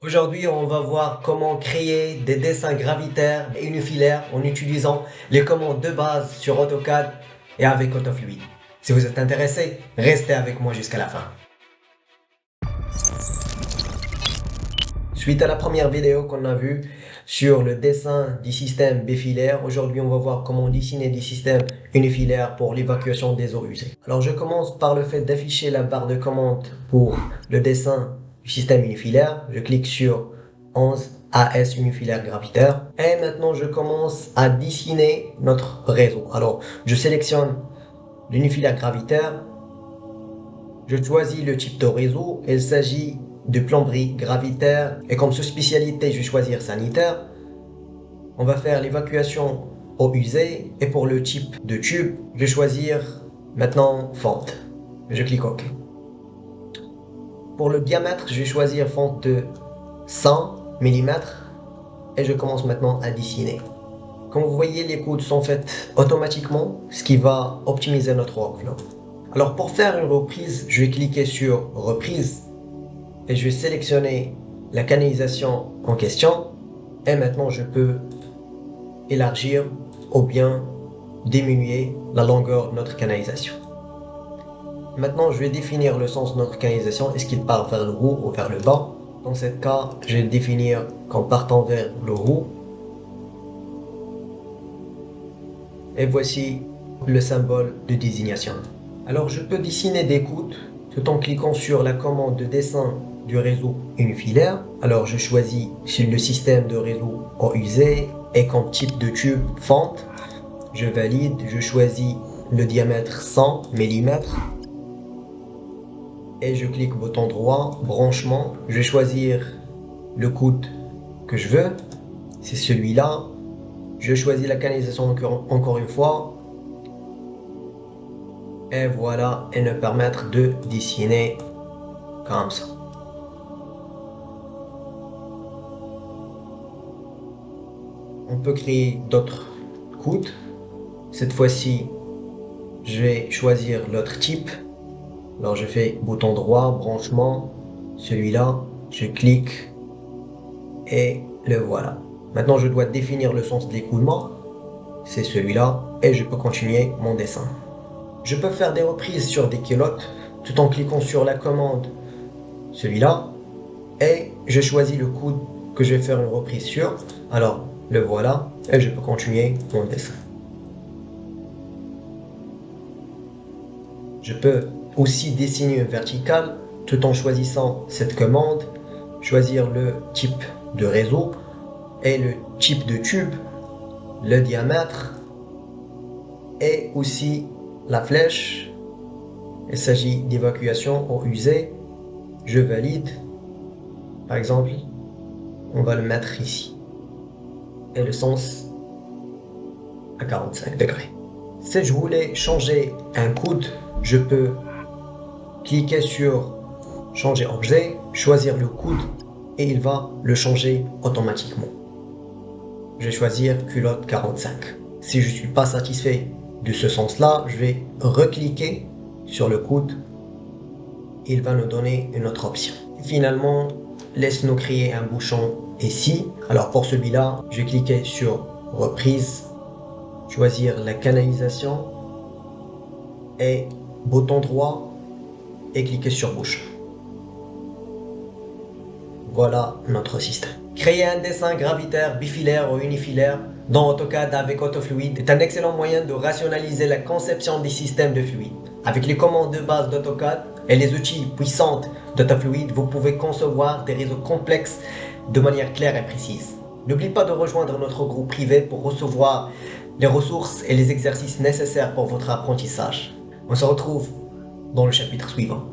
Aujourd'hui, on va voir comment créer des dessins gravitaires et unifilaires en utilisant les commandes de base sur AutoCAD et avec AutoFluid. Si vous êtes intéressé, restez avec moi jusqu'à la fin. Suite à la première vidéo qu'on a vue sur le dessin du système bifilaire, aujourd'hui on va voir comment dessiner des systèmes unifilaires pour l'évacuation des eaux usées. Alors je commence par le fait d'afficher la barre de commande pour le dessin du système unifilaire. Je clique sur 11 AS unifilaire gravitaire et maintenant je commence à dessiner notre réseau. Alors je sélectionne l'unifilaire gravitaire, je choisis le type de réseau, il s'agit de plomberie gravitaire et comme sous-spécialité je vais choisir sanitaire. On va faire l'évacuation eaux usées et pour le type de tube je vais choisir maintenant fente. Je clique OK. Pour le diamètre je vais choisir fente de 100 mm et je commence maintenant à dessiner. Comme vous voyez, les coudes sont faites automatiquement, ce qui va optimiser notre workflow. Alors pour faire une reprise, je vais cliquer sur reprise et je vais sélectionner la canalisation en question et maintenant je peux élargir ou bien diminuer la longueur de notre canalisation. Maintenant je vais définir le sens de notre canalisation, est-ce qu'il part vers le haut ou vers le bas. Dans ce cas, je vais le définir comme partant vers le haut. Et voici le symbole de désignation. Alors je peux dessiner des coudes tout en cliquant sur la commande de dessin du réseau unifilaire. Alors je choisis sur le système de réseau eaux usées et comme type de tube fente. Je valide, je choisis le diamètre 100 mm et je clique bouton droit, branchement. Je vais choisir le coude que je veux, c'est celui-là. Je choisis la canalisation encore une fois. Et voilà, et nous permettre de dessiner comme ça. On peut créer d'autres coudes. Cette fois-ci, je vais choisir l'autre type. Alors je fais bouton droit, branchement, celui-là, je clique et le voilà. Maintenant je dois définir le sens de l'écoulement, c'est celui-là et je peux continuer mon dessin. Je peux faire des reprises sur des culottes tout en cliquant sur la commande, celui-là, et je choisis le coude que je vais faire une reprise sur. Alors le voilà et je peux continuer mon dessin. Je peux aussi dessiner une verticale tout en choisissant cette commande, choisir le type de réseau et le type de tube, le diamètre et aussi la flèche. Il s'agit d'évacuation eaux usées. Je valide. Par exemple, on va le mettre ici. Et le sens à 45 degrés. Si je voulais changer un coude, je peux cliquer sur changer objet, choisir le coude et il va le changer automatiquement. Je vais choisir culotte 45. Si je ne suis pas satisfait de ce sens-là, je vais recliquer sur le coude. Il va nous donner une autre option. Et finalement, laisse-nous créer un bouchon ici. Alors pour celui-là, je vais cliquer sur reprise, choisir la canalisation et bouton droit et cliquer sur bouchon. Voilà notre système. Créer un dessin gravitaire, bifilaire ou unifilaire dans AutoCAD avec AutoFluid est un excellent moyen de rationaliser la conception des systèmes de fluide. Avec les commandes de base d'AutoCAD et les outils puissants d'AutoFluid, vous pouvez concevoir des réseaux complexes de manière claire et précise. N'oubliez pas de rejoindre notre groupe privé pour recevoir les ressources et les exercices nécessaires pour votre apprentissage. On se retrouve dans le chapitre suivant.